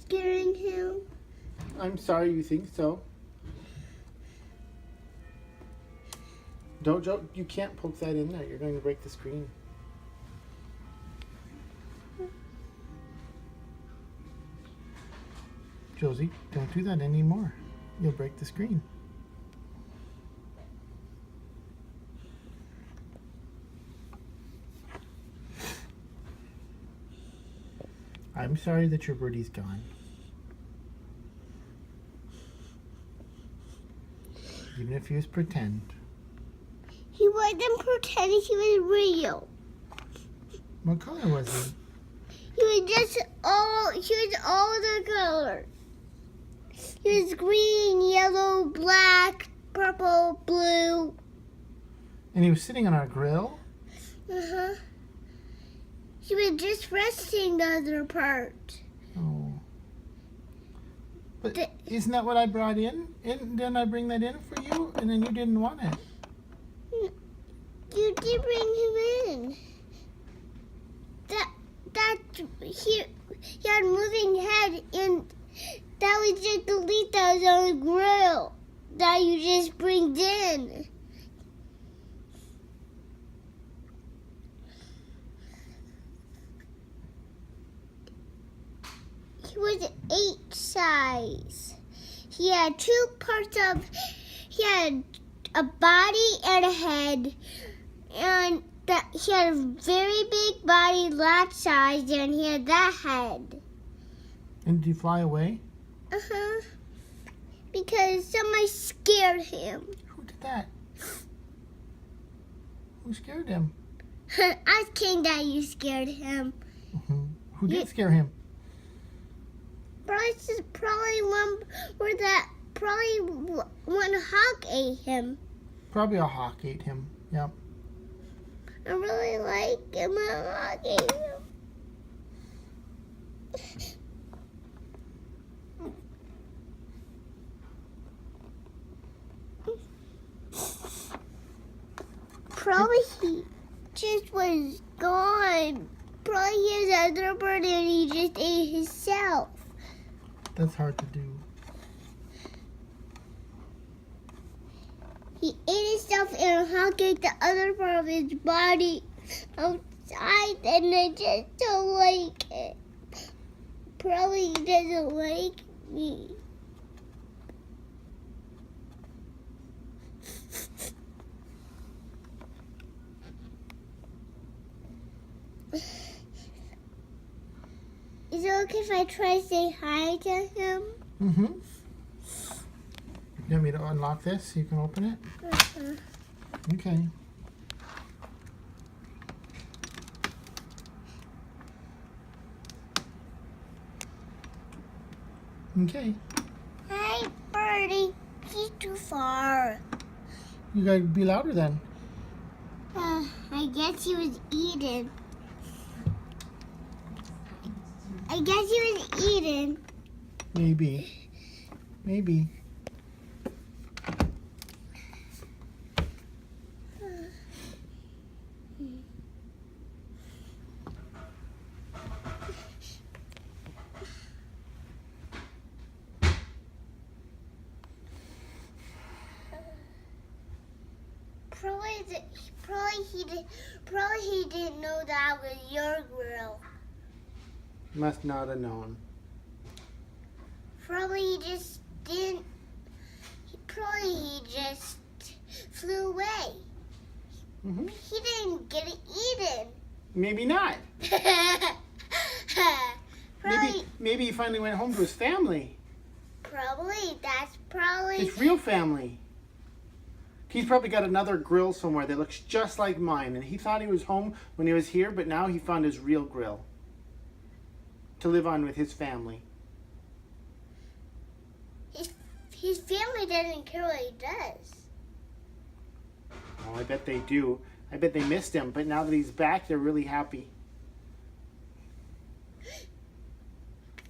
scaring him? I'm sorry you think so. Jojo, you can't poke that in there. You're going to break the screen. Josie, don't do that anymore. You'll break the screen. I'm sorry that your birdie's gone. Even if he was pretend. He wasn't pretending, he was real. What color was he? He was all the colors. He was green, yellow, black, purple, blue. And he was sitting on our grill? Uh-huh. He was just resting the other part. Oh. But isn't that what I brought in? Didn't I bring that in for you? And then you didn't want it. You did bring him in. He had a moving head, and that was just the leaf that was on the grill that you just bring in. He was 8 size. He had 2 parts of. He had a body and a head, and he had a very big body, large size, and he had that head. And did he fly away? Uh-huh. Because somebody scared him. Who did that? Who scared him? I think that you scared him. Mm-hmm. Who did scare him? Probably one hawk ate him. Probably a hawk ate him. Yep. I really like him. A hawk ate him. Probably he just was gone. Probably he has another bird and he just ate himself. That's hard to do. He ate himself and hawk ate the other part of his body outside, and I just don't like it. Probably he doesn't like me. Is it okay if I try to say hi to him? Mm-hmm. You want me to unlock this so you can open it? Uh-huh. Okay. Okay. Hi, birdie. He's too far. You gotta be louder then. I guess he was eating. I guess he was eating. Maybe. Maybe. Probably he didn't know that was your grill. Must not have known. Probably he just didn't. Probably he just flew away. Mm-hmm. He didn't get it eaten. Maybe not. Probably. Maybe he finally went home to his family. Probably. That's probably. His real family. He's probably got another grill somewhere that looks just like mine, and he thought he was home when he was here, but now he found his real grill to live on with his family. His family doesn't care what he does. Oh, I bet they do. I bet they missed him, but now that he's back, they're really happy.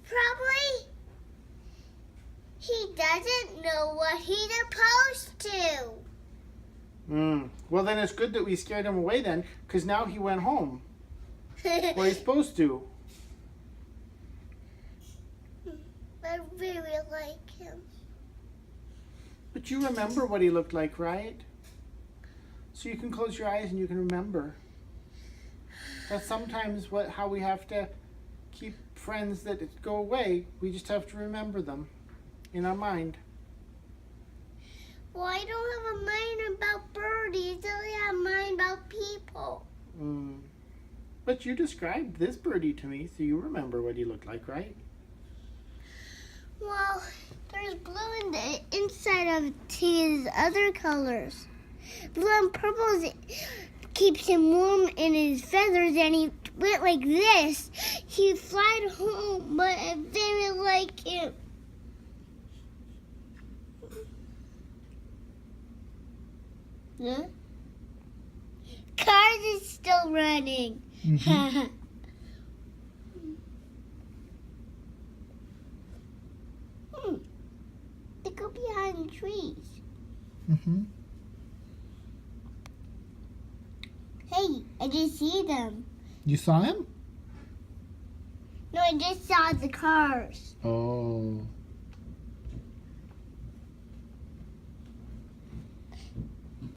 Probably he doesn't know what he's supposed to. Well, then it's good that we scared him away then, because now he went home. Where he's supposed to. I really like him. But you remember what he looked like, right? So you can close your eyes and you can remember. That's sometimes how we have to keep friends that go away. We just have to remember them in our mind. Well, I don't have a mind about birdies. I only have a mind about people. But you described this birdie to me, so you remember what he looked like, right? Well, there's blue in the inside of his other colors. Blue and purple keeps him warm in his feathers, and he went like this. He flied home, but I very like him. Huh? Cars is still running. Mm-hmm. They go behind trees. Mm-hmm. Hey, I just see them. You saw him? No, I just saw the cars. Oh.